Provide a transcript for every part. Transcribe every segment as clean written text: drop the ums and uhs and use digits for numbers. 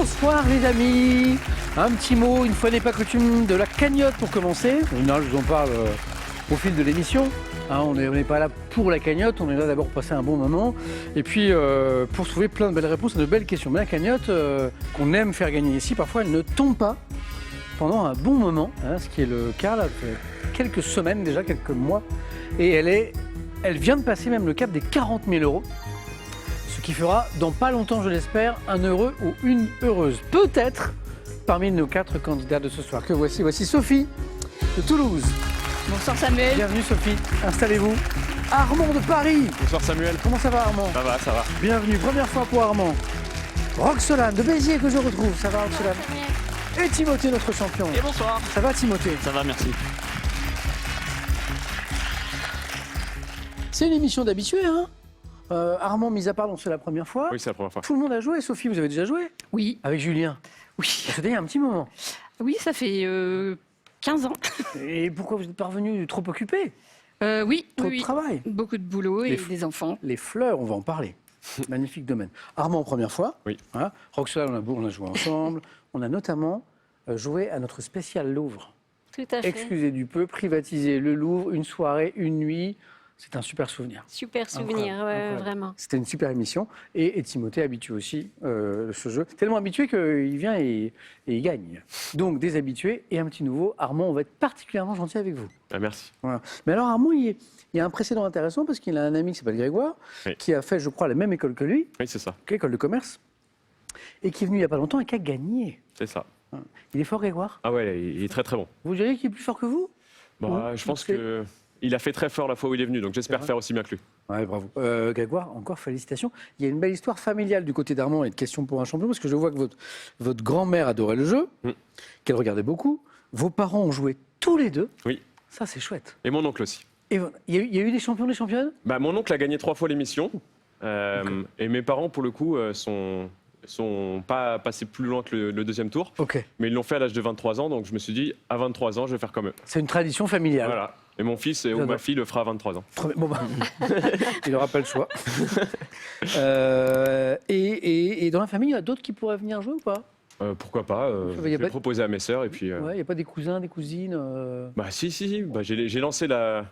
Bonsoir les amis. Un petit mot, une fois n'est pas coutume, de la cagnotte pour commencer. Non, je vous en parle au fil de l'émission. On n'est pas là pour la cagnotte, on est là d'abord pour passer un bon moment. Et puis pour trouver plein de belles réponses à de belles questions. Mais la cagnotte qu'on aime faire gagner ici, parfois elle ne tombe pas pendant un bon moment. Ce qui est le cas là, fait quelques semaines déjà, quelques mois. Et elle vient de passer même le cap des 40 000 €. Ce qui fera, dans pas longtemps, je l'espère, un heureux ou une heureuse. Peut-être parmi nos 4 candidats de ce soir. Que voici Sophie de Toulouse. Bonsoir Samuel. Bienvenue Sophie, installez-vous. Armand de Paris. Bonsoir Samuel. Comment ça va Armand? Ça va, ça va. Bienvenue, première fois pour Armand. Roxolane de Béziers que je retrouve. Ça va Roxolane? Et Timothée, notre champion. Et bonsoir. Ça va Timothée? Ça va, merci. C'est une émission d'habitués, hein? Armand, mis à part, donc c'est la première fois. Oui, c'est la première fois. Tout le monde a joué. Sophie, vous avez déjà joué? Oui. Avec Julien? Oui. C'était il y a un petit moment. Oui, ça fait 15 ans. Et pourquoi vous êtes parvenu trop occupé? Oui. Trop oui. de travail? Beaucoup de boulot et Les des enfants. Les fleurs, on va en parler. Magnifique domaine. Armand, première fois. Oui. Hein, Roxolane, on a joué ensemble. On a notamment joué à notre spécial Louvre. Tout à fait. Excusez du peu, privatiser le Louvre, une soirée, une nuit. C'est un super souvenir. Super souvenir, Incroyable. vraiment. C'était une super émission. Et Timothée est habitué aussi ce jeu. Tellement habitué qu'il vient et il gagne. Donc des habitués et un petit nouveau. Armand, on va être particulièrement gentil avec vous. Ah, merci. Voilà. Mais alors Armand, il y a un précédent intéressant parce qu'il a un ami qui s'appelle Grégoire, Oui. qui a fait, je crois, la même école que lui, Oui, c'est ça. l'école de commerce, et qui est venu il n'y a pas longtemps et qui a gagné. C'est ça. Il est fort, Grégoire? Ah ouais, il est très très bon. Vous diriez qu'il est plus fort que vous? Bah, Oui. je pense que il a fait très fort la fois où il est venu, donc j'espère vrai. faire aussi bien que lui. Ouais, bravo. Grégoire, encore félicitations. Il y a une belle histoire familiale du côté d'Armand et de questions pour un champion, parce que je vois que votre grand-mère adorait le jeu, qu'elle regardait beaucoup. Vos parents ont joué tous les deux. Oui. Ça, c'est chouette. Et mon oncle aussi. Et il y a eu des champions, des championnes? Bah, mon oncle a gagné 3 fois l'émission. Et mes parents, pour le coup, sont pas passés plus loin que le deuxième tour. Ok. Mais ils l'ont fait à l'âge de 23 ans, donc je me suis dit, à 23 ans, je vais faire comme eux. C'est une tradition familiale. Voilà. Et mon fils ou J'adore. ma fille le fera à 23 ans. Bon, bah, il n'aura pas le choix. Et dans la famille, il y a d'autres qui pourraient venir jouer ou pas? Pourquoi pas Il Je y a vais pas- proposer à mes sœurs et puis... Ouais, il n'y a pas des cousins, des cousines Bah si. Bah, j'ai lancé la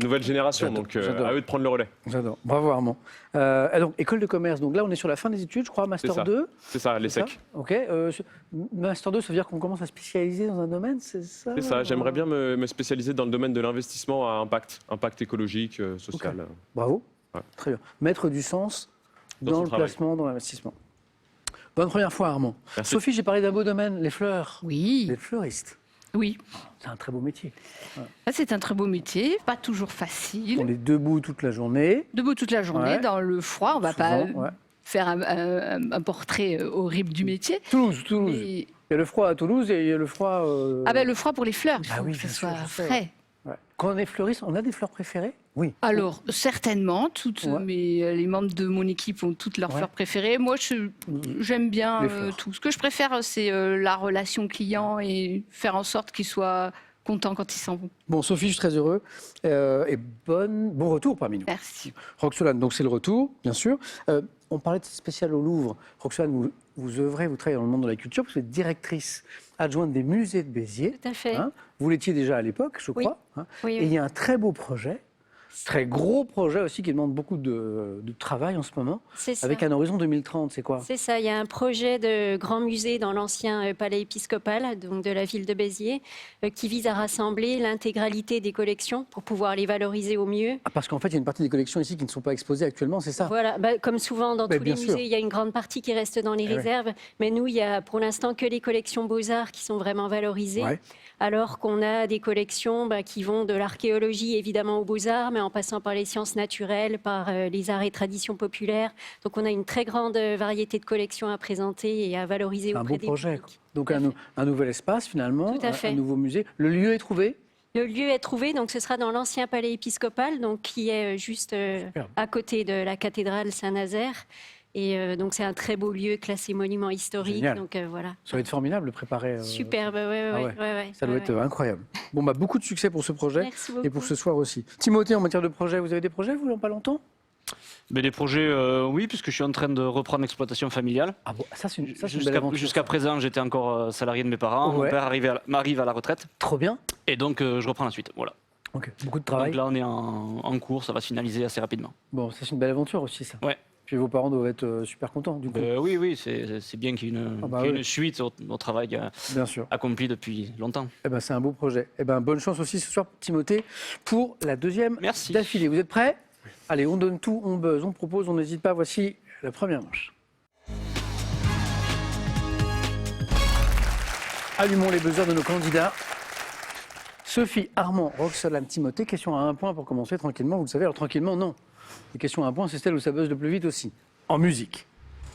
nouvelle génération, J'adore, donc j'adore. à eux de prendre le relais. J'adore. Bravo Armand. Donc, école de commerce. Donc là, on est sur la fin des études, je crois, Master ça. 2. C'est ça, les c'est ça secs. Ok. Master 2, ça veut dire qu'on commence à spécialiser dans un domaine, c'est ça? C'est ça, j'aimerais bien me spécialiser dans le domaine de l'investissement à impact écologique, social. Bravo. Ouais. Très bien. Mettre du sens Dans dans son le travail. placement, dans l'investissement. Bonne première fois, Armand. Merci. Sophie, j'ai parlé d'un beau domaine, les fleurs. Oui. Les fleuristes. Oui. C'est un très beau métier. Ah, c'est un très beau métier, pas toujours On facile. est debout toute la journée. Debout toute la journée, Ouais. dans le froid. On va pas Souvent, ouais. faire un portrait horrible du métier. Toulouse. Mais- Il y a le froid à Toulouse et il y a le froid. Ah ben le froid pour les fleurs, il Ah faut oui, que ce bien sûr, soit je sais, frais. Ouais. Quand on est fleuriste, on a des fleurs préférées? Oui. Alors, certainement, Ouais. les membres de mon équipe ont toutes leurs Ouais. fleurs préférées. Moi, j'aime bien Les fleurs. tout. Ce que je préfère, c'est la relation client et faire en sorte qu'ils soient contents quand ils s'en vont. Bon, Sophie, je suis très heureux. Et bon retour parmi nous. Merci. Roxolane, donc c'est le retour, bien sûr. On parlait de ce spécial au Louvre. Roxolane, vous œuvrez, vous travaillez dans le monde de la culture, parce que vous êtes directrice adjointe des musées de Béziers. Tout à fait. Hein. Vous l'étiez déjà à l'époque, je Oui. crois. Hein. Oui, Et oui. il y a un très beau projet, très gros projet aussi, qui demande beaucoup de travail en ce moment, C'est ça. avec un horizon 2030. C'est quoi? C'est ça, il y a un projet de grand musée dans l'ancien palais épiscopal donc de la ville de Béziers qui vise à rassembler l'intégralité des collections pour pouvoir les valoriser au mieux. Ah, parce qu'en fait, il y a une partie des collections ici qui ne sont pas exposées actuellement, c'est ça? Voilà, comme souvent dans Mais tous les bien sûr. musées, il y a une grande partie qui reste dans les Eh ouais. réserves, mais nous, il y a pour l'instant que les collections Beaux-Arts qui sont vraiment valorisées, Ouais. alors qu'on a des collections qui vont de l'archéologie évidemment aux Beaux-Arts, mais en passant par les sciences naturelles, par les arts et traditions populaires. Donc on a une très grande variété de collections à présenter et à valoriser C'est un auprès beau des projet. publics. Donc Tout à fait. un nouvel espace finalement, Tout à fait. un nouveau musée. Le lieu est trouvé? Le lieu est trouvé, donc ce sera dans l'ancien palais épiscopal, donc qui est juste Superbe. à côté de la cathédrale Saint-Nazaire. Et donc c'est un très beau lieu classé monument historique. Génial. Donc voilà. Ça va être formidable de préparer. Superbe, ouais, ah ouais, ouais. ouais, Ça doit ouais, être ouais. incroyable. Bon, beaucoup de succès pour ce projet Merci beaucoup. et pour ce soir aussi. Timothée, en matière de projet, vous avez des projets, vous, dans pas longtemps? Mais des projets, oui, puisque je suis en train de reprendre l'exploitation familiale. Ah bon, ça c'est une belle aventure. Jusqu'à présent, j'étais encore salarié de mes parents. Ouais. Mon père m'arrive à la retraite. Trop bien. Et donc, je reprends la suite. Voilà. Ok, beaucoup de travail. Donc là, on est en cours, ça va se finaliser assez rapidement. Bon, ça c'est une belle aventure aussi, ça. Ouais. Puis vos parents doivent être super contents, du coup. Oui, c'est bien qu'il y ait une suite au travail Bien sûr. accompli depuis longtemps. Eh ben, c'est un beau projet. Eh ben, bonne chance aussi ce soir, Timothée, pour la deuxième Merci. d'affilée. Vous êtes prêts? Allez, on donne tout, on buzz, on propose, on n'hésite pas. Voici la première manche. Allumons les buzzers de nos candidats. Sophie, Armand, Roxolane, Timothée. Question à 1 point pour commencer tranquillement. Vous le savez, alors tranquillement, non. Les questions à 1 point, c'est celle où ça buzz le plus vite aussi. En musique.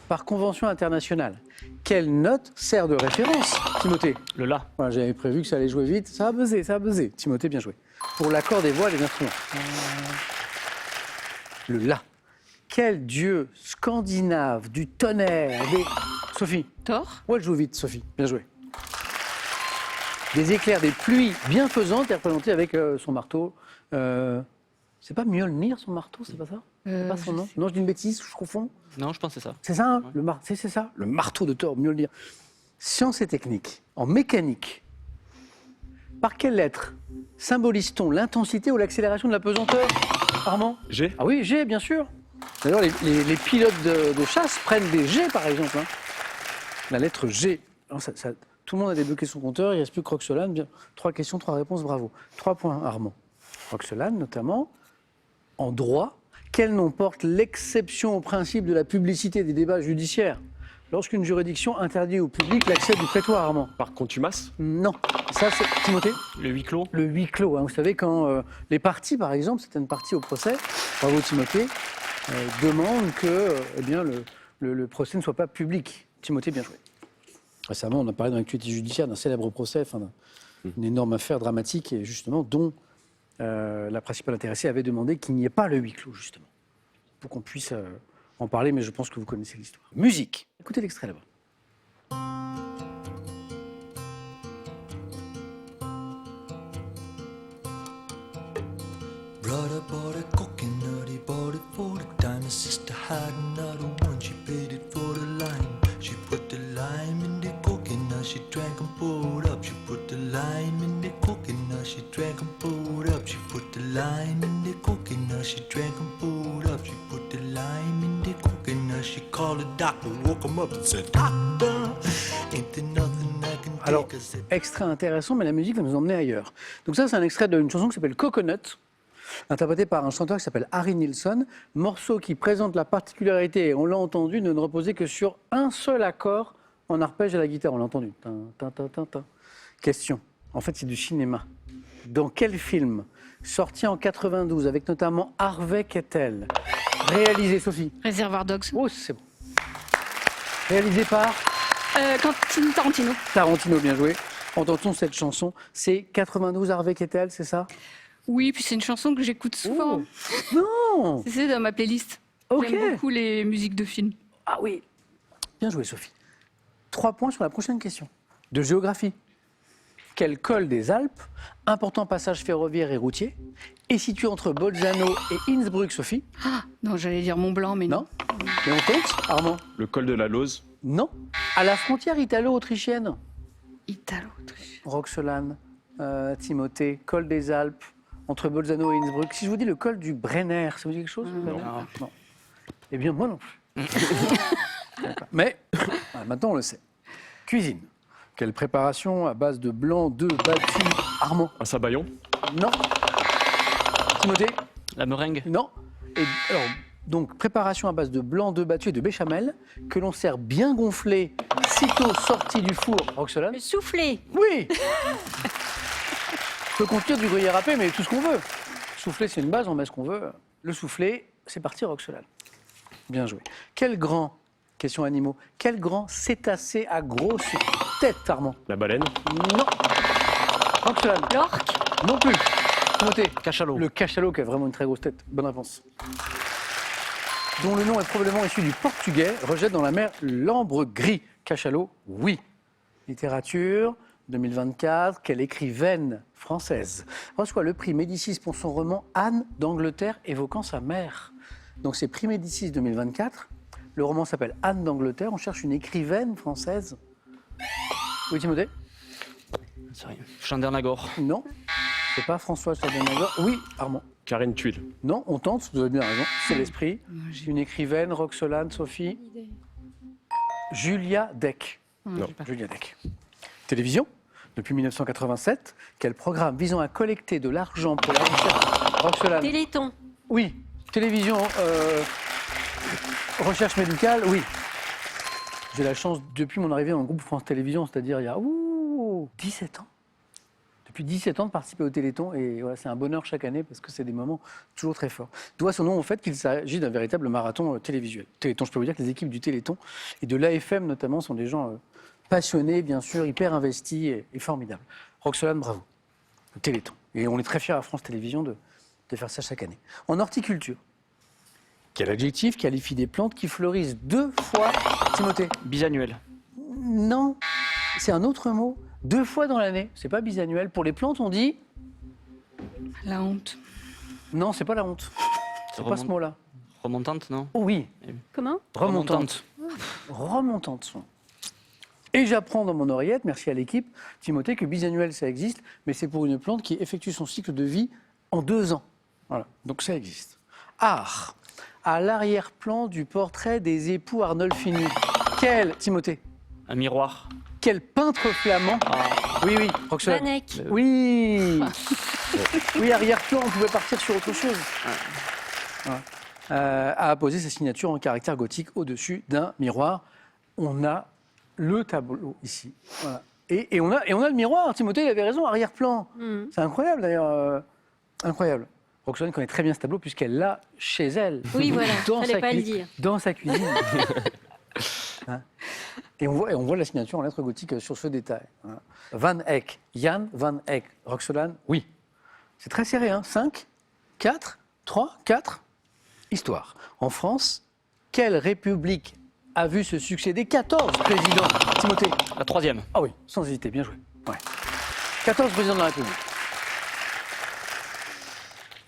Par convention internationale, quelle note sert de référence, Timothée? Le La. Voilà, j'avais prévu que ça allait jouer vite. Ça a buzzé, ça a buzzé. Timothée, bien joué. Pour l'accord des voix et des instruments. Le La. Quel dieu scandinave du tonnerre des... Sophie. Thor. Ouais, elle joue vite, Sophie. Bien joué. Des éclairs, des pluies bienfaisantes est représenté avec son marteau. C'est pas Mjolnir, son marteau, c'est pas ça? C'est pas son nom? Non, je dis une bêtise, je confonds. Non, je pense que c'est ça. C'est ça, hein, Ouais. c'est ça, le marteau de Thor, Mjolnir. Science et technique, en mécanique. Par quelle lettre symbolise-t-on l'intensité ou l'accélération de la pesanteur, Armand? G. Ah oui, G, bien sûr. D'ailleurs, les pilotes de chasse prennent des G, par exemple. Hein. La lettre G. Alors, tout le monde a débloqué son compteur, il ne reste plus que Roxolane. Bien. 3 questions, 3 réponses, bravo. 3 points, Armand. Roxolane, notamment, en droit, quel nom porte l'exception au principe de la publicité des débats judiciaires lorsqu'une juridiction interdit au public l'accès du prétoire, Armand? Par contumace. Non. Ça, c'est Timothée? Le huis clos. Le huis clos. Hein. Vous savez, quand les parties, par exemple, certaines parties au procès, bravo Timothée, demandent que eh bien, le procès ne soit pas public. Timothée, bien joué. Récemment, on a parlé dans l'actualité judiciaire d'un célèbre procès, enfin, d'une énorme affaire dramatique, et justement, dont la principale intéressée avait demandé qu'il n'y ait pas le huis clos, justement, pour qu'on puisse en parler, mais je pense que vous connaissez l'histoire. Musique. Écoutez l'extrait là-bas. Brother bought a coconut, he bought it for the dime. His sister had another one, she paid it for the lime. She put the lime in the coconut, she drank and poured up. She put the lime in the coconut, she drank and poured up. She put the lime in the coconut, she drank and poured up. She put the lime in the coconut, she called the doctor, woke him up and said, Doctor, ain't there nothing I can Alors, take? I said, extrait intéressant, mais la musique va nous emmener ailleurs. Donc ça, c'est un extrait d'une chanson qui s'appelle Coconut, interprété par un chanteur qui s'appelle Harry Nilsson, morceau qui présente la particularité, et on l'a entendu, de ne reposer que sur un seul accord en arpège à la guitare. On l'a entendu. Tin, tin, tin, tin, tin. Question. En fait, c'est du cinéma. Dans quel film, sorti en 92, avec notamment Harvey Keitel, réalisé, Sophie? Réservoir Dogs. Oh, c'est bon. Réalisé par Quentin Tarantino. Tarantino, bien joué. Entend-on cette chanson? C'est 92 Harvey Keitel, c'est ça? Oui, puis c'est une chanson que j'écoute souvent. Oh. Non. C'est dans ma playlist. Ok. J'aime beaucoup les musiques de films. Ah oui. Bien joué, Sophie. 3 points sur la prochaine question. De géographie. Quel col des Alpes, important passage ferroviaire et routier, est situé entre Bolzano et Innsbruck, Sophie? Ah, non, j'allais dire Mont Blanc, mais Non. Mais on compte, Armand? Le col de la Lose. Non. À la frontière italo-autrichienne. Italo-Autriche. Roxolane, Timothée, col des Alpes, entre Bolzano et Innsbruck. Si je vous dis le col du Brenner, ça vous dit quelque chose? Non. Non. Eh bien, moi non plus. Mais maintenant, on le sait. Cuisine. Quelle préparation à base de blanc d'œufs battus? Armand? Un sabayon. Non. Timothée? La meringue. Non. Et alors, donc, préparation à base de blanc d'œufs battus et de béchamel que l'on sert bien gonflé, sitôt sorti du four. Roxolane? Le soufflé. Oui. Peut contenir du gruyère râpé, mais tout ce qu'on veut. Soufflé, c'est une base, on met ce qu'on veut. Le soufflé, c'est parti, Roxolane. Bien joué. Quel grand, question animaux, quel grand cétacé à grosse tête, Armand? La baleine. Non. Roxolane? L'orque. Non plus. Timothée? Cachalot. Le cachalot qui a vraiment une très grosse tête. Bonne réponse. Dont le nom est probablement issu du portugais, rejette dans la mer l'ambre gris. Cachalot, oui. Littérature, 2024, quelle écrivaine française reçoit le prix Médicis pour son roman Anne d'Angleterre évoquant sa mère? Donc c'est Prix Médicis 2024. Le roman s'appelle Anne d'Angleterre. On cherche une écrivaine française. Oui, Timothée? C'est rien. Chandernagor. Non. C'est pas François Chandernagor. Oui, Armand. Karine Tuile. Non, on tente, vous avez bien raison. C'est l'esprit. Une écrivaine, Roxolane, Sophie. Julia Deck. Non. Julia Deck. Télévision, depuis 1987. Quel programme visant à collecter de l'argent pour la recherche? Roxolane. Téléthon. Oui. Télévision, recherche médicale, oui. J'ai la chance, depuis mon arrivée dans le groupe France Télévisions, c'est-à-dire il y a 17 ans. Depuis 17 ans de participer au Téléthon, et voilà, c'est un bonheur chaque année parce que c'est des moments toujours très forts. Doit son nom au fait qu'il s'agit d'un véritable marathon télévisuel. Téléthon, je peux vous dire que les équipes du Téléthon et de l'AFM notamment sont des gens passionnés, bien sûr, hyper investis et formidables. Roxolane, bravo. Le Téléthon. Et on est très fiers à France Télévisions de faire ça chaque année. En horticulture, quel adjectif qualifie des plantes qui fleurissent 2 fois, Timothée? Bisannuel. Non, c'est un autre mot. 2 fois dans l'année, c'est pas bisannuel. Pour les plantes, on dit La honte. non, c'est pas la honte. C'est pas ce mot-là. Remontante, non? Oh oui, Comment? remontante. Remontante. Et j'apprends dans mon oreillette, merci à l'équipe, Timothée, que bisannuel, ça existe, mais c'est pour une plante qui effectue son cycle de vie en 2 ans. Voilà, donc ça existe. Art. À l'arrière-plan du portrait des époux Arnolfini. Quel, Timothée? Un miroir. Quel peintre flamand? Oui, oui, Roxane. Van Eyck. Oui. Oui, arrière-plan, on pouvait partir sur autre chose. Voilà. A apposé sa signature en caractère gothique au-dessus d'un miroir. On a le tableau ici. Voilà. Et on a le miroir. Timothée, il avait raison, arrière-plan. C'est incroyable d'ailleurs. Incroyable. Roxane connaît très bien ce tableau puisqu'elle l'a chez elle. Oui, voilà, fallait pas le cuisine. dire. Dans sa cuisine. Hein. Et on voit la signature en lettres gothiques sur ce détail. Voilà. Van Eyck, Jan Van Eyck. Roxolane, oui. C'est très serré, hein. 5, 4, 3, 4. Histoire. En France, quelle république a vu se succéder 14 présidents? Timothée? La 3e. Ah oui, sans hésiter, bien joué. Ouais. 14 présidents de la République.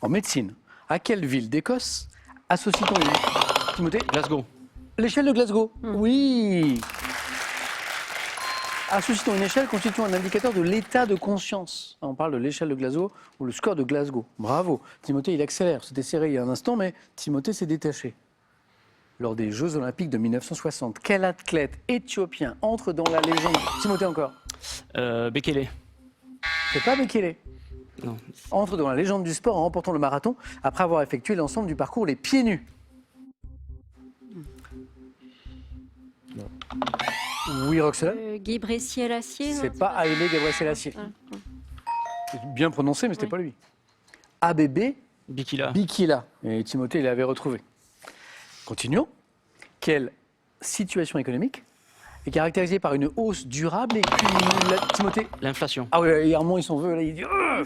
En médecine, à quelle ville d'Écosse associe-t-on une... Timothée? Glasgow. L'échelle de Glasgow. Oui. Associe-t-on une échelle constituant un indicateur de l'état de conscience? On parle de l'échelle de Glasgow ou le score de Glasgow. Bravo. Timothée, il accélère. C'était serré il y a un instant, mais Timothée s'est détaché. Lors des Jeux Olympiques de 1960, quel athlète éthiopien entre dans la légende? Timothée encore. Bekele. C'est pas Bekele. Non. Entre dans la légende du sport en remportant le marathon après avoir effectué l'ensemble du parcours les pieds nus. Non. Oui, Roxane. Guy Selassie. C'est pas Haïlé Gebrselassie. C'est bien prononcé, mais c'était pas lui. ABB Bikila. Bikila. Et Timothée l'avait retrouvé. Continuons. Quelle situation économique est caractérisée par une hausse durable et cumulative? Timothée? L'inflation. Ah oui, Armand, il s'en veut. Là, il dit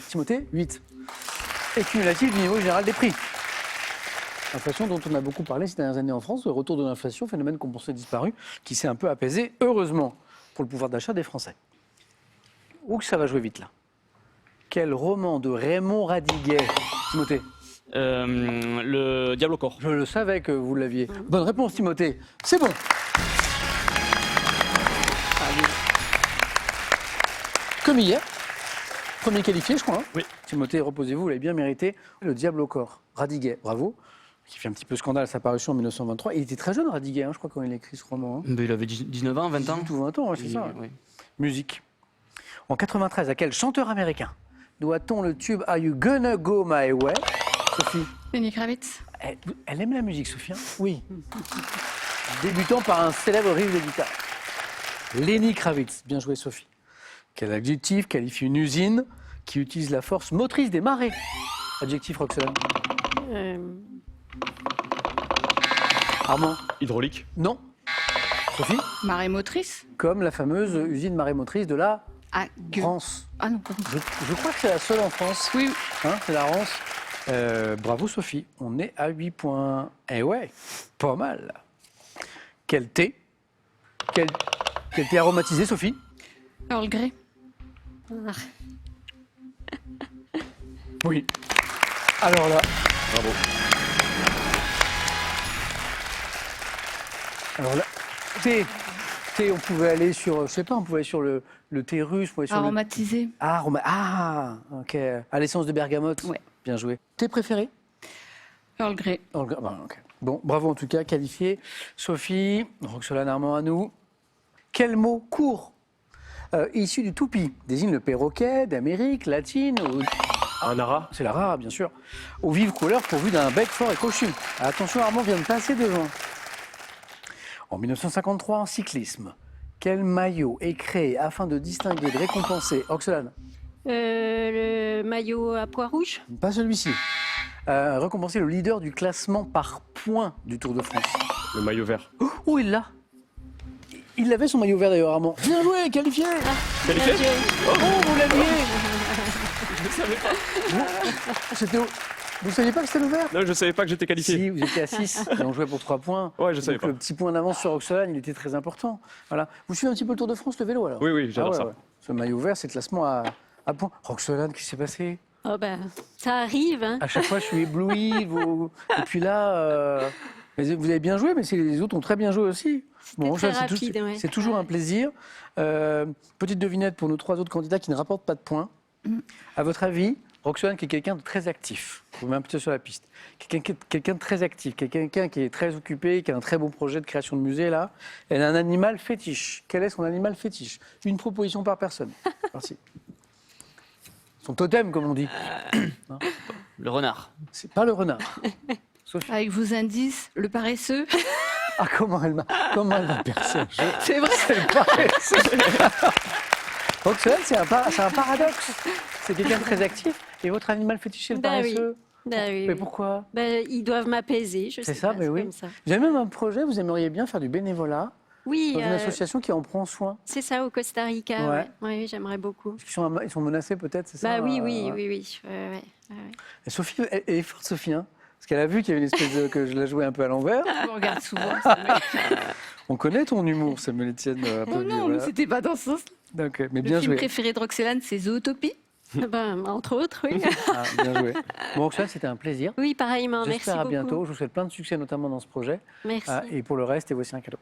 Timothée, 8. Et cumulative du niveau général des prix. L'inflation dont on a beaucoup parlé ces dernières années en France, le retour de l'inflation, phénomène qu'on pensait disparu, qui s'est un peu apaisé, heureusement, pour le pouvoir d'achat des Français. Où que ça va jouer vite, là? Quel roman de Raymond Radiguet, Timothée? Le Diable au corps. Je le savais que vous l'aviez. Bonne réponse, Timothée. C'est bon. Comme hier. Premier qualifié, je crois. Hein. Oui. Timothée, reposez-vous, vous l'avez bien mérité. Le Diable au corps. Radiguet, bravo. Qui fait un petit peu scandale à sa parution en 1923. Il était très jeune, Radiguet, hein, je crois, quand il a écrit ce roman. Hein. Il avait 19 ans, 20 ans. 18 ou 20 ans, ouais, c'est ça. Oui. Musique. En 93, à quel chanteur américain doit-on le tube Are You Gonna Go My Way? Sophie? Lenny Kravitz. Elle aime la musique, Sophie, hein? Oui. Débutant par un célèbre riff de guitare. Lenny Kravitz. Bien joué, Sophie. Quel adjectif qualifie une usine qui utilise la force motrice des marées? Adjectif, Roxane. Armand? Hydraulique. Non. Sophie? Marée motrice. Comme la fameuse usine marémotrice de la Ah, France. Ah non, pardon. Je crois que c'est la seule en France. Oui, Hein, c'est la Rance. Bravo Sophie, on est à 8 points. Eh ouais, pas mal. Quel thé? Quel thé aromatisé, Sophie? Earl Grey. Oui. Alors là, Bravo. Alors là, thé, on pouvait aller sur, je sais pas, on pouvait aller sur le thé russe, on pouvait sur Aromatisé. ok. À l'essence de bergamote. Ouais. Bien joué. Thé préféré? Earl Grey. Ok. Bon, bravo en tout cas, qualifié. Sophie, Roxolane Armand à nous. Quel mot court issu du toupie désigne le perroquet d'Amérique latine Un ara. C'est la rare, bien sûr. Aux vives couleurs pourvues d'un bec fort et cochu. Attention, Armand vient de passer devant. En 1953, en cyclisme, quel maillot est créé afin de distinguer et de récompenser Roxolane? Le maillot à pois rouge. Pas celui-ci. Récompenser le leader du classement par points du Tour de France. Le maillot vert. Oh, il l'a. Il avait son maillot vert d'ailleurs, Armand. Bien joué, qualifié. Qualifié? Oh, vous l'aviez. Vous ne saviez pas que c'était le vert? Non, je savais pas que j'étais qualifié. Si, vous étiez à 6 et on jouait pour 3 points. Ouais, je savais Donc, pas. le petit point d'avance sur Roxolane, il était très important. Voilà. Vous suivez un petit peu le Tour de France, le vélo alors? Oui, j'adore ça. Ce maillot vert, c'est le classement à points. Roxolane, qu'est-ce qui s'est passé? Oh ben, ça arrive. Hein. À chaque fois, je suis ébloui. Et puis là, mais vous avez bien joué, mais les autres ont très bien joué aussi. C'était très rapide, ouais. C'est toujours un plaisir. Petite devinette pour nos 3 autres candidats qui ne rapportent pas de points. À votre avis, Roxolane, qui est quelqu'un de très actif, je vous mets un petit peu sur la piste, quelqu'un de très actif, quelqu'un qui est très occupé, qui a un très beau projet de création de musée, là, elle a un animal fétiche. Quel est son animal fétiche? Une proposition par personne. Merci. Son totem, comme on dit. Le renard. C'est pas le renard. Sophie. Avec vos indices, le paresseux. Ah, comment elle m'a percé? C'est vrai. C'est le paresseux. Roxolane, c'est un paradoxe. C'est quelqu'un de très actif. Et votre animal fétiche, c'est le paresseux? Oui. Mais pourquoi? Ils doivent m'apaiser, je sais C'est ça, pas, mais oui. comme ça. Vous avez même un projet, vous aimeriez bien faire du bénévolat Oui, dans une association qui en prend soin. c'est ça, au Costa Rica. Ouais. Ouais. Oui, j'aimerais beaucoup. Ils sont menacés peut-être, c'est ça? Oui. Ouais. Et Sophie, elle est forte, Sophie, hein, parce qu'elle a vu qu'il y avait une espèce de... que je la jouais un peu à l'envers. Je vous regarde souvent. On connaît ton humour, Samuel Etienne. Oh non, mais c'était pas dans ce sens. Donc, mais Le bien film joué. préféré de Roxolane, c'est Zootopie. Entre autres, oui. Ah, bien joué. Bon, Roxolane, c'était un plaisir. Oui, pareillement, merci J'espère à beaucoup. bientôt. Je vous souhaite plein de succès, notamment dans ce projet. Merci. Et pour le reste, et voici un cadeau.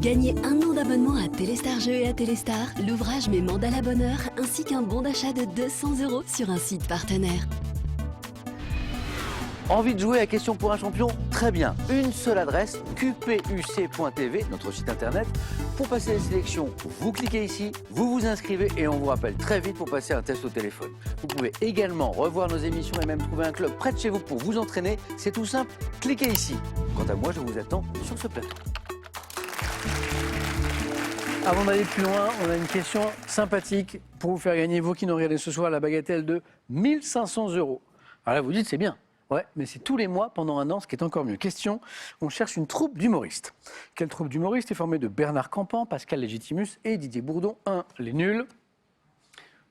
Gagnez un an d'abonnement à Téléstar Jeux et à Téléstar, l'ouvrage Mes mandats à bonheur, ainsi qu'un bon d'achat de 200 € sur un site partenaire. Envie de jouer à Question pour un champion? Très bien. Une seule adresse, qpuc.tv, notre site internet. Pour passer les sélections, vous cliquez ici, vous vous inscrivez et on vous rappelle très vite pour passer un test au téléphone. Vous pouvez également revoir nos émissions et même trouver un club près de chez vous pour vous entraîner. C'est tout simple, cliquez ici. Quant à moi, je vous attends sur ce plateau. Avant d'aller plus loin, on a une question sympathique pour vous faire gagner, vous qui nous regardez ce soir, la bagatelle de 1 500 €. Alors là, vous dites, c'est bien. Ouais, mais c'est tous les mois pendant un an, ce qui est encore mieux. Question, on cherche une troupe d'humoristes. Quelle troupe d'humoristes est formée de Bernard Campan, Pascal Légitimus et Didier Bourdon? 1, les nuls.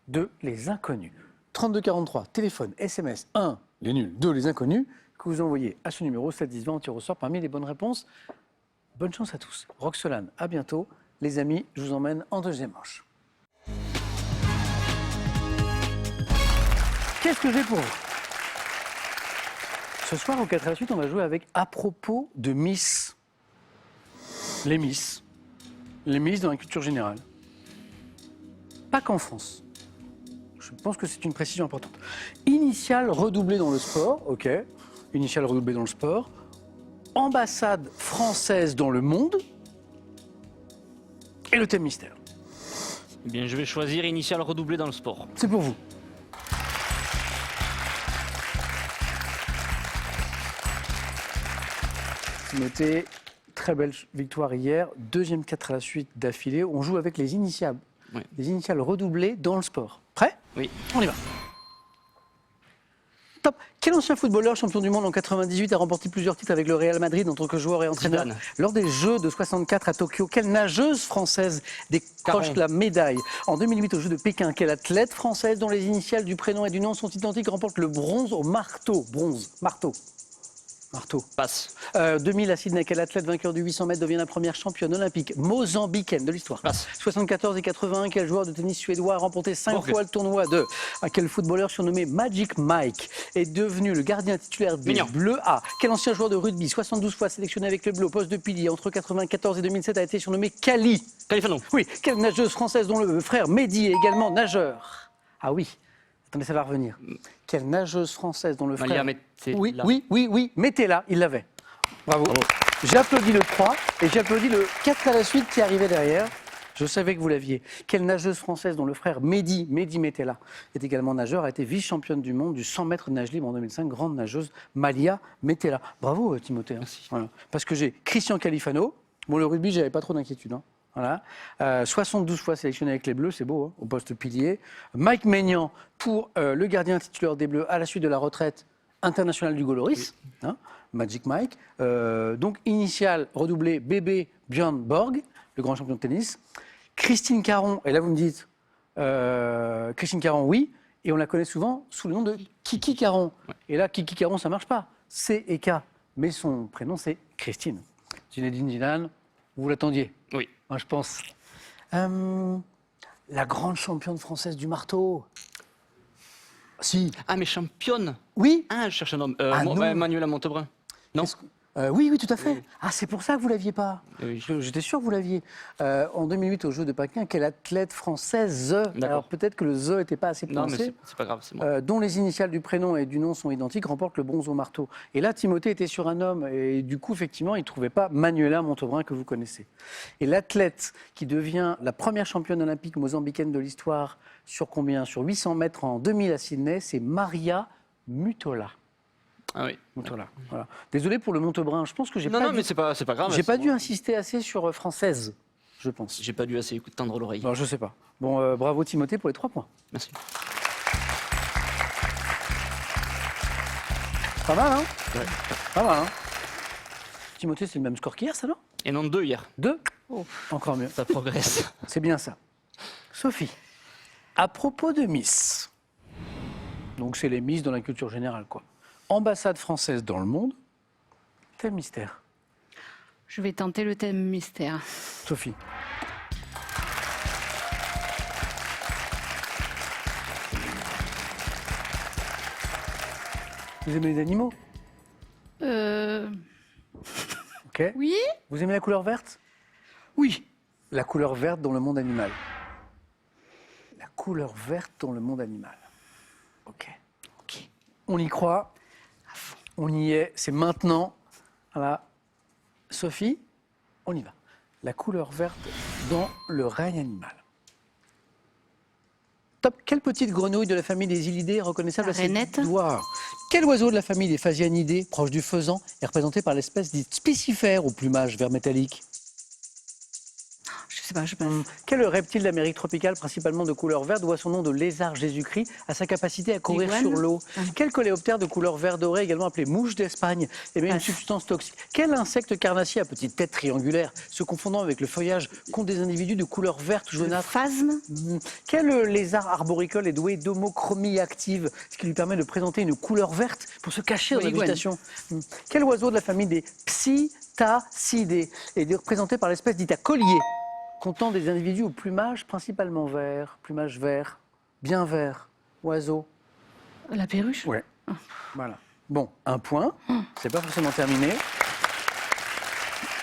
2, les inconnus. 3243, téléphone, SMS. 1, les nuls. 2, les inconnus. Que vous envoyez à ce numéro 71020, on tire au sort parmi les bonnes réponses. Bonne chance à tous. Roxolane, à bientôt. Les amis, je vous emmène en deuxième manche. Qu'est-ce que j'ai pour vous? Ce soir, au 4 à la suite, on va jouer avec à propos de Miss. Les Miss. Les Miss dans la culture générale. Pas qu'en France. Je pense que c'est une précision importante. Initiale redoublée dans le sport, ok. Initiale redoublée dans le sport. Ambassade française dans le monde. Et le thème mystère. Eh bien, je vais choisir initial redoublé dans le sport. C'est pour vous. Notez, très belle victoire hier, deuxième 4 à la suite d'affilée. On joue avec les initiales, Oui. les initiales redoublées dans le sport. Prêt? Oui. On y va. Top. Quel ancien footballeur champion du monde en 98 a remporté plusieurs titres avec le Real Madrid en tant que joueur et entraîneur? Zidane. Lors des Jeux de 64 à Tokyo, quelle nageuse française décroche Caron. la médaille? En 2008 aux Jeux de Pékin, quelle athlète française dont les initiales du prénom et du nom sont identiques remporte le bronze au marteau? Bronze, marteau. Marteau. Passe. 2000 à Sydney, quel athlète vainqueur du 800 mètres devient la première championne olympique mozambicaine de l'histoire? Passe. 74 et 81, quel joueur de tennis suédois a remporté 5 Borges. fois le tournoi de... Quel footballeur surnommé Magic Mike est devenu le gardien titulaire des Mignon. Bleus? Quel ancien joueur de rugby, 72 fois sélectionné avec le Bleu au poste de pilier entre 94 et 2007, a été surnommé Cali? Califano. Oui, quelle nageuse française dont le frère Mehdi est également nageur? Ah oui, attendez, ça va revenir. Quelle nageuse française dont le frère... Malia Mettez. Oui, mettez-la, il l'avait. Bravo. J'applaudis le 3 et j'applaudis le 4 à la suite qui arrivait derrière. Je savais que vous l'aviez. Quelle nageuse française dont le frère Mehdi Mettez-la est également nageur, a été vice-championne du monde du 100 mètres de nage libre en 2005, grande nageuse Malia Mettez-la. Bravo Timothée. Merci. Voilà. Parce que j'ai Christian Califano. Bon, le rugby, j'avais pas trop d'inquiétude. Hein. Voilà. 72 fois sélectionné avec les Bleus, c'est beau, hein, au poste pilier. Mike Maignan pour le gardien titulaire des Bleus à la suite de la retraite internationale du Goloris. Hein, Magic Mike. Donc, initial redoublé BB Björn Borg, le grand champion de tennis. Christine Caron, et là vous me dites, Christine Caron, oui, et on la connaît souvent sous le nom de Kiki Caron. Et là, Kiki Caron, ça marche pas. C et K, mais son prénom c'est Christine. Zinedine Zidane, vous l'attendiez? Oui. Moi, je pense. La grande championne française du marteau. Si. Ah, mais championne. Oui. Ah, je cherche un homme. non. Manuela Montaubrun. Non. Oui, tout à fait. Ah, c'est pour ça que vous l'aviez pas. Oui. J'étais sûr que vous l'aviez. En 2008, aux Jeux de Pékin, quelle athlète française, alors peut-être que le « the » n'était pas assez Non, mais prononcé, c'est pas grave, c'est moi. dont les initiales du prénom et du nom sont identiques, remporte le bronze au marteau. Et là, Timothée était sur un homme, et du coup, effectivement, il ne trouvait pas Manuela Montaubrun que vous connaissez. Et l'athlète qui devient la première championne olympique mozambicaine de l'histoire, sur combien? Sur 800 mètres en 2000 à Sydney, c'est Maria Mutola. Ah oui. Mutola, voilà. Désolé pour le Montaubrun, je pense que j'ai Non, pas non, dû... mais c'est pas grave. J'ai pas dû moi. insister assez sur française, je pense. J'ai pas dû assez tendre l'oreille. Non, je sais pas. Bon, bravo Timothée pour les 3 points. Merci. Pas mal, hein? Ouais. Pas mal, hein? Timothée, c'est le même score qu'hier, ça, non? Et non 2 hier. 2? Encore mieux. Ça progresse. C'est bien ça. Sophie, à propos de Miss, donc c'est les Miss dans la culture générale, quoi. Ambassade française dans le monde, thème mystère. Je vais tenter le thème mystère. Sophie. Vous aimez les animaux? Ok. Oui. Vous aimez la couleur verte? Oui. La couleur verte dans le monde animal. La couleur verte dans le monde animal. Ok. On y croit. On y est. C'est maintenant. Voilà. Sophie, on y va. La couleur verte dans le règne animal. Top. Quelle petite grenouille de la famille des Illidés est reconnaissable La à ses rainette. doigts? Quel oiseau de la famille des Phasianidés, proche du faisan, est représenté par l'espèce dite spicifère au plumage vert métallique? Je sais pas, je passe. Quel reptile d'Amérique tropicale, principalement de couleur verte, doit son nom de lézard Jésus-Christ à sa capacité à courir L'iguane. sur l'eau? Quel coléoptère de couleur vert doré, également appelé mouche d'Espagne, émet une Passe. substance toxique? Quel insecte carnassier à petite tête triangulaire, se confondant avec le feuillage, compte des individus de couleur verte Le jaunâtre? phasme. Quel lézard arboricole est doué d'homochromie active, ce qui lui permet de présenter une couleur verte pour se cacher dans la L'iguane. végétation? Quel oiseau de la famille des Psittacidés est représenté par l'espèce dite à collier, comptant des individus au plumage principalement vert, plumage vert, bien vert, oiseau? La perruche. Ouais. Voilà. Bon, un point, c'est pas forcément terminé.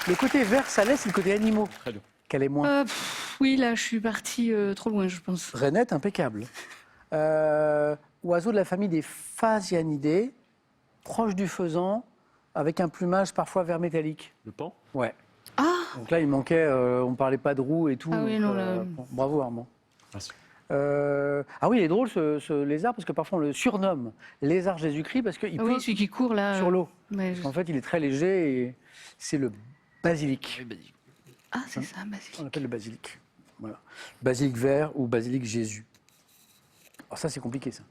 Le côté vert, ça laisse le côté animaux. Très bien. Quel est moins? Oui, là, je suis partie trop loin, je pense. Rainette, impeccable. Oiseau de la famille des Phasianidés, proche du faisan, avec un plumage parfois vert métallique. Le pan? Ouais. Ah. Donc là, il manquait, on ne parlait pas de roue et tout. Ah oui, donc, non, là. bon, bravo Armand. Merci. Ah oui, il est drôle ce lézard, parce que parfois on le surnomme lézard Jésus-Christ, parce qu'il Ah peut oui, celui qui court là. sur l'eau. Ouais, je- En fait, il est très léger et c'est le basilic. Ah, c'est ça, basilic. On l'appelle le basilic. Voilà. Basilic vert ou basilic Jésus. Alors ça, c'est compliqué, ça.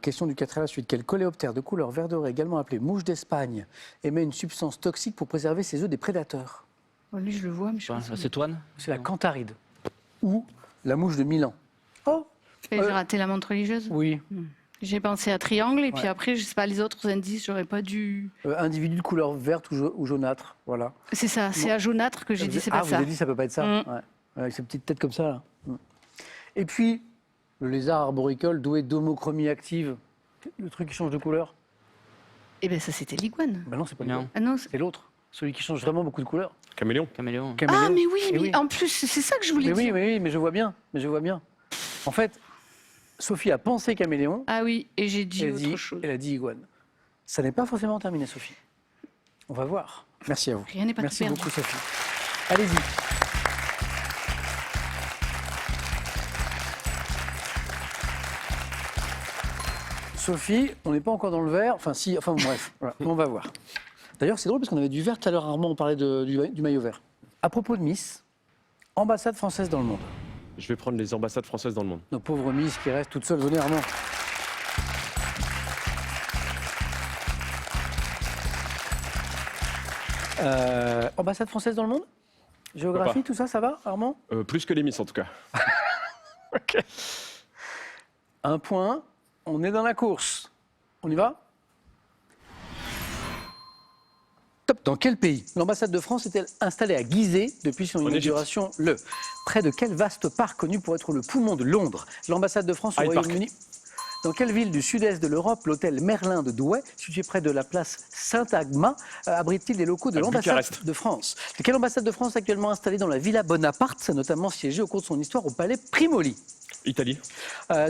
Question du 4 à la suite. Quel coléoptère de couleur vert doré, également appelé mouche d'Espagne, émet une substance toxique pour préserver ses œufs des prédateurs? Oh, lui, je le vois, mais je sais pas. C'est Toine. C'est la cantaride ou la mouche de Milan. Oh, Et j'ai raté la montre religieuse. oui. J'ai pensé à triangle et puis Ouais. après, je sais pas, les autres indices, j'aurais pas dû. Individu de couleur verte ou jaunâtre, voilà. C'est ça, c'est Bon. à jaunâtre que j'ai dit, c'est Ah, pas vous ça. avez dit ça peut pas être ça. Mm. Ouais. Avec ces petites têtes comme ça. Là. Mm. Et puis, le lézard arboricole doué d'homochromie active, le truc qui change de couleur. Eh ben ça, c'était l'iguane. Ben non, c'est pas Non. le Ah non. c'est l'autre. Celui qui change vraiment beaucoup de couleurs. Caméléon. Caméléon. Ah mais oui, Eh mais en plus, c'est ça que je voulais Mais oui, dire. mais je vois bien. En fait, Sophie a pensé caméléon. Ah oui, et j'ai dit autre chose. Elle a dit iguane. Ça n'est pas forcément terminé, Sophie. On va voir. Merci à vous. Rien n'est pas Merci perdu. beaucoup, Sophie. Allez-y. Sophie, on n'est pas encore dans le vert. Enfin, si, enfin, bon, bref, voilà, on va voir. D'ailleurs, c'est drôle parce qu'on avait du vert tout à l'heure, rarement on parlait du maillot vert. À propos de Miss, ambassade française dans le monde. Je vais prendre les ambassades françaises dans le monde. Nos pauvres Miss qui restent toutes seules, venez Armand. Ambassade française dans le monde? Géographie, Pourquoi tout ça, ça va, Armand? Plus que les Miss en tout cas. Un point, on est dans la course. On y va? Top. Dans quel pays l'ambassade de France est-elle installée à Gizeh depuis son En inauguration Près de quel vaste parc connu pour être le poumon de Londres? L'ambassade de France au Hyde Park. Royaume-Uni. Dans quelle ville du sud-est de l'Europe l'hôtel Merlin de Douai, situé près de la place Saint-Agma, abrite-t-il les locaux de À l'ambassade Bucarest. de France? De quelle ambassade de France actuellement installée dans la Villa Bonaparte, notamment siégée au cours de son histoire au palais Primoli? Italie.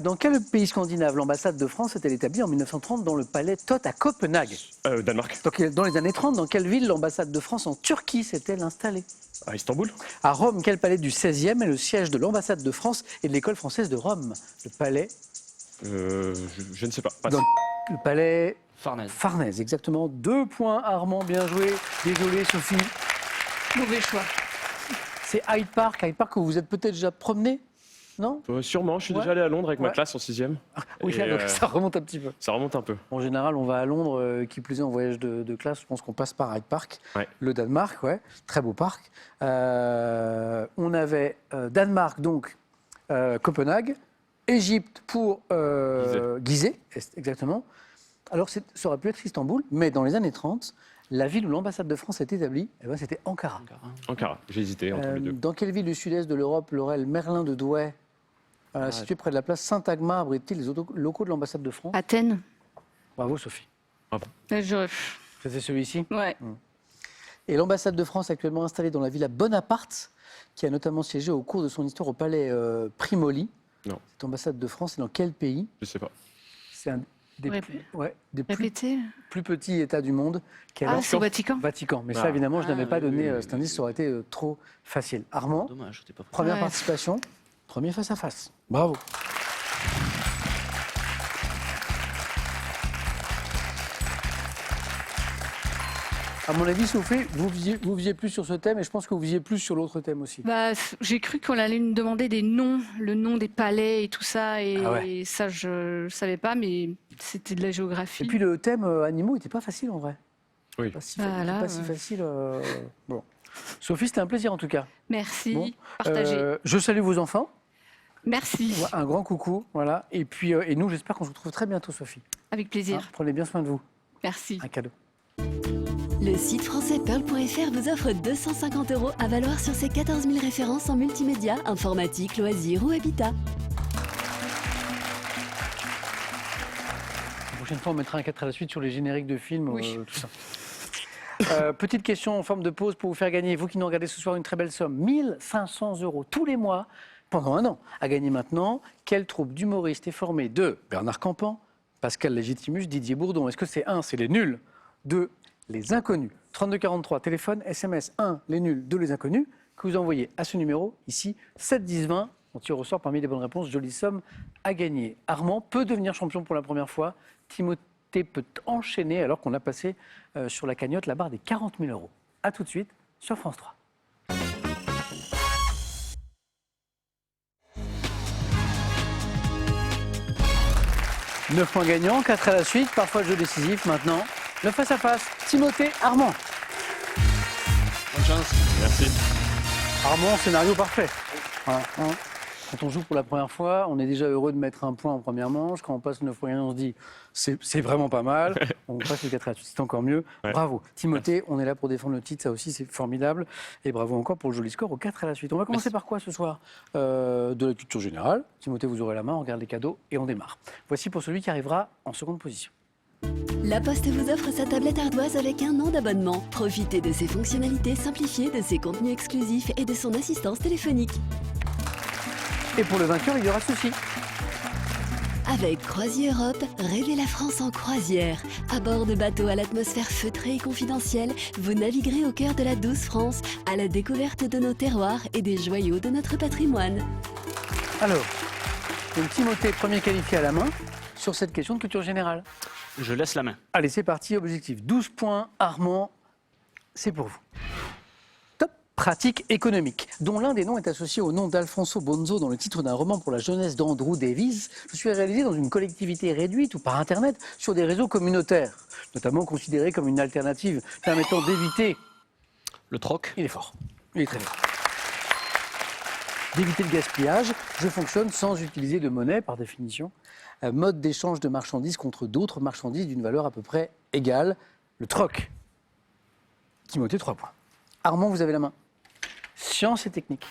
Dans quel pays scandinave l'ambassade de France est-elle établie en 1930 dans le palais Toth à Copenhague? Danemark. Donc, dans les années 30, dans quelle ville l'ambassade de France en Turquie s'est-elle installée? À Istanbul. À Rome, quel palais du 16e est le siège de l'ambassade de France et de l'école française de Rome? Le palais Je ne sais pas. Passe. dans le palais Farnèse. Farnèse, exactement. 2 points, Armand, bien joué. Désolé, Sophie. Mauvais choix. C'est Hyde Park que vous vous êtes peut-être déjà promené, non? Sûrement, je suis Ouais. déjà allé à Londres avec ma Ouais. classe en 6e. Oui, Et, donc ça remonte un petit peu. Ça remonte un peu. En général, on va à Londres, qui plus est en voyage de classe. Je pense qu'on passe par Hyde Park. Ouais. Le Danemark, ouais, très beau parc. On avait Danemark, donc Copenhague, Égypte pour Gizeh, exactement. Alors, ça aurait pu être Istanbul, mais dans les années 30, la ville où l'ambassade de France est établie, eh ben, c'était Ankara. Ankara. J'ai hésité entre les deux. Dans quelle ville du sud-est de l'Europe l'hôtel Merlin de Douai, situé près de la place Saint-Agma, abrite-t-il les locaux de l'ambassade de France? Athènes. Bravo, Sophie. Je... C'était celui-ci. Ouais. Et l'ambassade de France actuellement installée dans la villa Bonaparte, qui a notamment siégé au cours de son histoire au palais Primoli. Non. Cette ambassade de France est dans quel pays? Je sais pas. C'est un des, des Répétez. plus petits États du monde. Quel Ah, est c'est au Vatican. Vatican. Mais ça, Ah. évidemment, je n'avais pas donné oui, cet indice, ça aurait été trop facile. Armand, Dommage, t'es pas prêt. première Ouais. participation, premier face-à-face. Bravo. À mon avis, Sophie, vous visiez plus sur ce thème et je pense que vous visiez plus sur l'autre thème aussi. Bah, j'ai cru qu'on allait nous demander des noms, le nom des palais et tout ça, et, Ah ouais. et ça je savais pas, mais c'était de la géographie. Et puis le thème animaux n'était pas facile en vrai. Oui. Pas si, Ah, là, pas si ouais. facile. Bon. Sophie, c'était un plaisir en tout cas. Merci, Bon. partagez. Je salue vos enfants. Merci, Ouais, un grand coucou. Voilà. Et puis et nous, j'espère qu'on se retrouve très bientôt, Sophie. avec plaisir. Hein, prenez bien soin de vous. Merci. Un cadeau. Le site français Pearl.fr vous offre 250 € à valoir sur ses 14 000 références en multimédia, informatique, loisirs ou habitat. La prochaine fois, on mettra un 4 à la suite sur les génériques de films, Oui. tout ça. Petite question en forme de pause pour vous faire gagner, vous qui nous regardez ce soir, une très belle somme. 1 500 € tous les mois pendant un an. À gagner maintenant, quelle troupe d'humoristes est formée de Bernard Campan, Pascal Légitimus, Didier Bourdon? Est-ce que c'est 1, c'est les nuls, 2, les inconnus? 3243, téléphone, SMS 1, les nuls, 2, les inconnus, que vous envoyez à ce numéro, ici, 7 10 20. On tire au sort parmi les bonnes réponses, jolie somme à gagner. Armand peut devenir champion pour la première fois. Timothée peut enchaîner alors qu'on a passé sur la cagnotte la barre des 40 000 €. A tout de suite sur France 3. « 9 points gagnants, 4 à la suite, parfois jeu décisif. Maintenant, le face-à-face, Timothée, Armand. Bonne chance. Merci. Armand, scénario parfait. Voilà, hein. Quand on joue pour la première fois, on est déjà heureux de mettre un point en première manche. Quand on passe 9 fois rien, on se dit c'est vraiment pas mal. On passe le 4 à la suite, c'est encore mieux. Ouais. Bravo. Timothée, on est là pour défendre le titre, ça aussi c'est formidable. Et bravo encore pour le joli score au 4 à la suite. On va commencer par quoi ce soir? De la culture générale. Timothée, vous aurez la main, on regarde les cadeaux et on démarre. Voici pour celui qui arrivera en seconde position. La Poste vous offre sa tablette ardoise avec un an d'abonnement. Profitez de ses fonctionnalités simplifiées, de ses contenus exclusifs et de son assistance téléphonique. Et pour le vainqueur, il y aura ceci. Avec Croisière Europe, rêvez la France en croisière. À bord de bateaux à l'atmosphère feutrée et confidentielle, vous naviguerez au cœur de la douce France, à la découverte de nos terroirs et des joyaux de notre patrimoine. Alors, donc Timothée, premier qualifié à la main sur cette question de culture générale. Je laisse la main. Allez, c'est parti, objectif 12 points. Armand, c'est pour vous. Top pratique économique, dont l'un des noms est associé au nom d'Alfonso Bonzo dans le titre d'un roman pour la jeunesse d'Andrew Davies. Je suis réalisé dans une collectivité réduite ou par Internet sur des réseaux communautaires, notamment considérés comme une alternative permettant d'éviter... Le troc. Il est fort, il est très fort. D'éviter le gaspillage, je fonctionne sans utiliser de monnaie, par définition. Mode d'échange de marchandises contre d'autres marchandises d'une valeur à peu près égale, le troc. Timothée, 3 points. Armand, vous avez la main. Science et technique.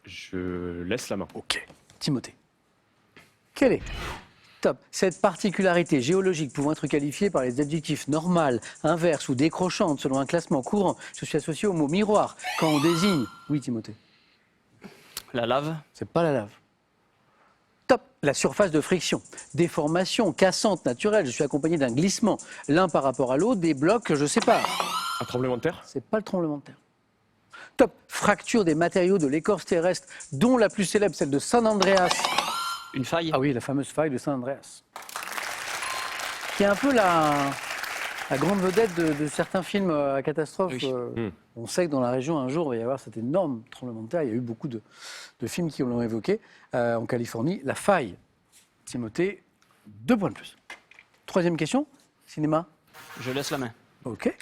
Je laisse la main. Ok. Timothée. Quelle est, top, cette particularité géologique pouvant être qualifiée par les adjectifs normal, inverse ou décrochante selon un classement courant? Je suis associé au mot miroir quand on désigne... Oui, Timothée. La lave. C'est pas la lave. Top, la surface de friction. Déformation cassante naturelle. Je suis accompagné d'un glissement. L'un par rapport à l'autre, des blocs que je sépare. Un tremblement de terre? C'est pas le tremblement de terre. Top, fracture des matériaux de l'écorce terrestre, dont la plus célèbre, celle de San Andreas. Une faille. Ah oui, la fameuse faille de San Andreas. Qui est un peu la grande vedette de certains films à catastrophe. Oui. On sait que dans la région, un jour, il va y avoir cet énorme tremblement de terre. Il y a eu beaucoup de films qui l'ont évoqué. En Californie, la faille. Timothée, 2 points de plus. Troisième question, cinéma. Je laisse la main. Ok.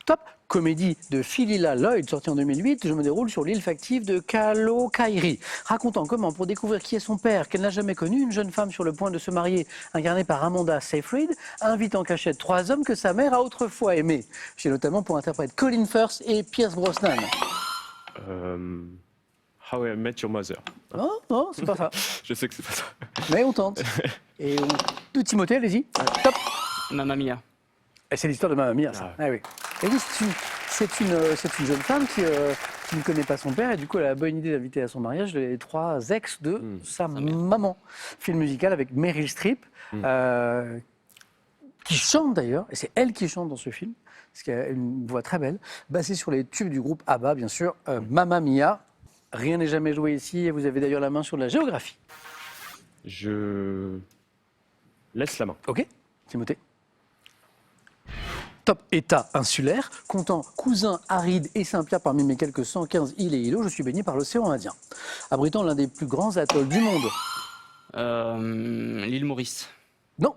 Top, comédie de Philila Lloyd, sortie en 2008. Je me déroule sur l'île factive de Kalokairi, racontant comment, pour découvrir qui est son père, qu'elle n'a jamais connu, une jeune femme sur le point de se marier, incarnée par Amanda Seyfried, invite en cachette 3 hommes que sa mère a autrefois aimés. J'ai notamment pour interprète Colin Firth et Pierce Brosnan. How I Met Your Mother. Non, non, c'est pas ça. Je sais que c'est pas ça. Mais on tente. Et de Timothée, allez-y. Top. Mamma Mia. Et c'est l'histoire de Mamma Mia, ça. Ah oui. Et oui, c'est une jeune femme qui ne connaît pas son père et du coup elle a la bonne idée d'inviter à son mariage les 3 ex de sa maman. Film musical avec Meryl Streep, qui chante d'ailleurs, et c'est elle qui chante dans ce film, parce qu'elle a une voix très belle, basée sur les tubes du groupe ABBA, bien sûr, Mamma Mia. Rien n'est jamais joué ici et vous avez d'ailleurs la main sur de la géographie. Je laisse la main. Ok, Timothée. Top État insulaire, comptant cousins arides et Saint-Pierre parmi mes quelques 115 îles et îlots, je suis baigné par l'océan Indien, abritant l'un des plus grands atolls du monde. L'île Maurice. Non.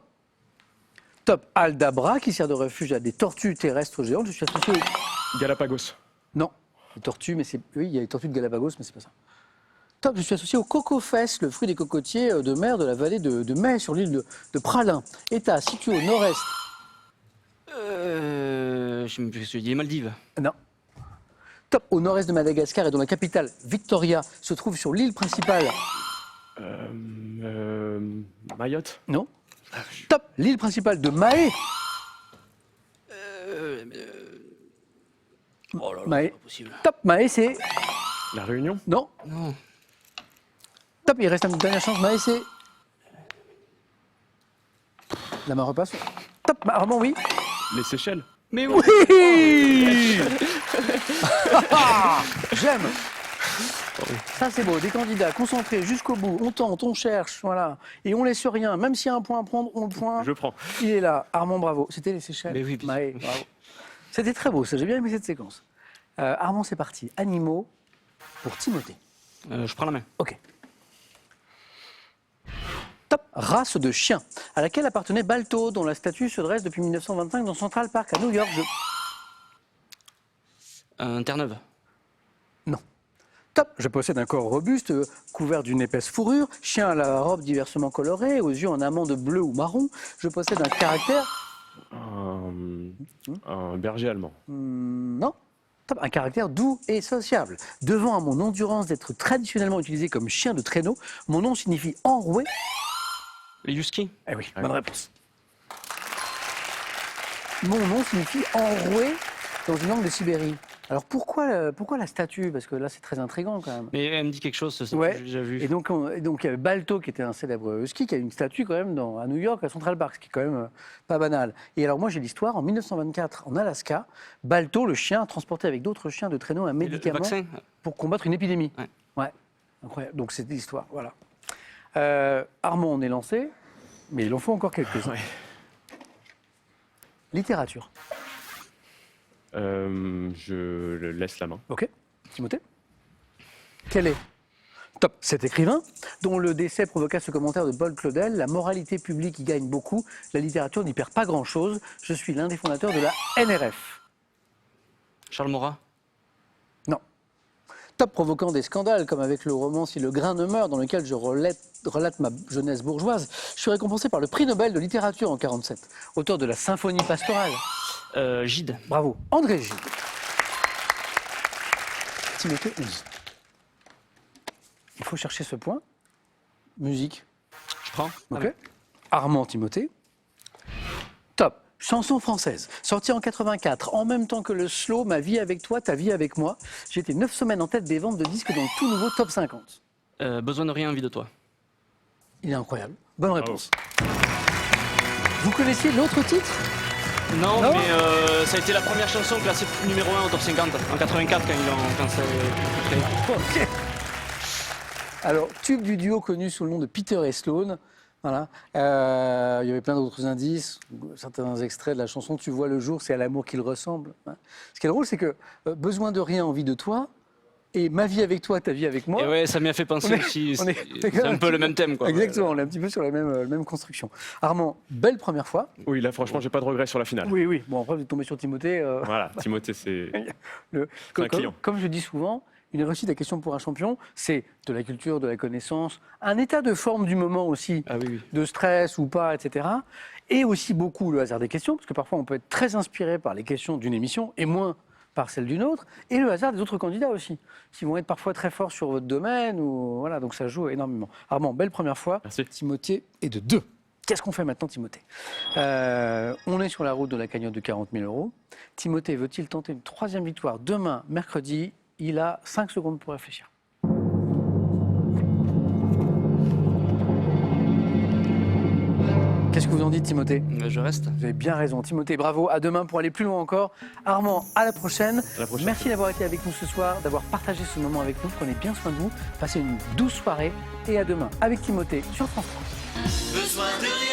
Top Aldabra, qui sert de refuge à des tortues terrestres géantes, je suis associé au... Galapagos. Non, les tortues, mais c'est... Oui, il y a les tortues de Galapagos, mais c'est pas ça. Top, je suis associé au cocofès, le fruit des cocotiers de mer de la vallée de Mai, sur l'île de Pralin. État situé au nord-est. Je me suis dit les Maldives. Non. Top, au nord-est de Madagascar et dont la capitale, Victoria, se trouve sur l'île principale. Mayotte. Non. Top, l'île principale de Mahé. Oh là là, Mahé. c'est pas possible. Top, Mahé, c'est... La Réunion. Non. Non. Top, il reste une dernière chance. Mahé, c'est... La main repasse. Top, Armand, oui. Les Seychelles. Mais oui. Oui. J'aime. Ça, c'est beau. Des candidats concentrés jusqu'au bout. On tente, on cherche, voilà. Et on laisse rien. Même s'il y a un point à prendre, on le prend. Je prends. Il est là. Armand, bravo. C'était les Seychelles. Mais oui, bien Mahé, bravo. C'était très beau. Ça, j'ai bien aimé cette séquence. Armand, c'est parti. Animaux pour Timothée. Je prends la main. Ok. Top, race de chien, à laquelle appartenait Balto, dont la statue se dresse depuis 1925 dans Central Park à New York. Terre-Neuve. Non. Top, je possède un corps robuste, couvert d'une épaisse fourrure, chien à la robe diversement colorée, aux yeux en amande bleu ou marron. Je possède un caractère... Un berger allemand. Non. Top, un caractère doux et sociable. Devant à mon endurance d'être traditionnellement utilisé comme chien de traîneau, mon nom signifie enroué. Les huskies. Eh oui, bonne réponse. Mon nom signifie enroué dans une langue de Sibérie. Alors pourquoi la statue? Parce que là c'est très intriguant quand même. Mais elle me dit quelque chose, ça, Ouais. j'ai déjà vu. Et donc il y avait Balto qui était un célèbre husky qui a une statue quand même à New York, à Central Park, ce qui est quand même pas banal. Et alors moi j'ai l'histoire, en 1924 en Alaska, Balto, le chien, a transporté avec d'autres chiens de traîneau un Et le médicament vaccin. pour combattre une épidémie. Ouais. Ouais, incroyable. Donc c'est l'histoire, voilà. Armand, on est lancé, mais il en faut encore quelques-uns. Ouais. Littérature. Je le laisse la main. Ok, Timothée. Quel est Top, cet écrivain, dont le décès provoqua ce commentaire de Paul Claudel, la moralité publique y gagne beaucoup, la littérature n'y perd pas grand-chose, je suis l'un des fondateurs de la NRF. Charles Maurras. Non. Top, provoquant des scandales, comme avec le roman Si le grain ne meurt, dans lequel je relate ma jeunesse bourgeoise, je suis récompensé par le prix Nobel de littérature en 1947, auteur de la symphonie pastorale. Gide. Bravo, André Gide. Timothée 11. Il faut chercher ce point. Musique. Je prends. Ok. Allez. Armand Timothée. Top. Chanson française. Sortie en 84. En même temps que le slow, Ma vie avec toi, ta vie avec moi. J'ai été 9 semaines en tête des ventes de disques dans le tout nouveau Top 50. Besoin de rien, envie de toi. Il est incroyable. Bonne réponse. Vous connaissiez l'autre titre? Non, Non. mais ça a été la première chanson classée numéro 1 au top 50 en 84 quand ça a été créé. Ok. Alors, tube du duo connu sous le nom de Peter et Sloan. Voilà. Il y avait plein d'autres indices, certains extraits de la chanson Tu vois le jour, c'est à l'amour qu'il ressemble. Ce qui est drôle, c'est que Besoin de rien, envie de toi, et Ma vie avec toi, ta vie avec moi. Et ouais, ça m'y a fait penser aussi. C'est un peu le même thème, quoi. Exactement, on est un petit peu sur la même construction. Armand, belle première fois. Oui, là, franchement, j'ai pas de regrets sur la finale. Oui, oui. Bon, après, vous êtes tombé sur Timothée. Voilà, Timothée, c'est Comme, un client. comme je dis souvent, une réussite à question pour un champion, c'est de la culture, de la connaissance, un état de forme du moment aussi, Ah oui, oui. de stress ou pas, etc. Et aussi beaucoup le hasard des questions, parce que parfois on peut être très inspiré par les questions d'une émission et moins par celle d'une autre, et le hasard des autres candidats aussi, qui vont être parfois très forts sur votre domaine, ou voilà, donc ça joue énormément. Armand, belle première fois. Merci. Timothée est de 2. Qu'est-ce qu'on fait maintenant, Timothée? On est sur la route de la cagnotte de 40 000 €. Timothée veut-il tenter une 3e victoire demain, mercredi? Il a 5 secondes pour réfléchir. Qu'est-ce que vous en dites, Timothée? Je reste. Vous avez bien raison, Timothée. Bravo. À demain pour aller plus loin encore. Armand, à la prochaine. À la prochaine. Merci d'avoir été avec nous ce soir, d'avoir partagé ce moment avec nous. Prenez bien soin de vous. Passez une douce soirée. Et à demain avec Timothée sur France 3. Besoin de rien.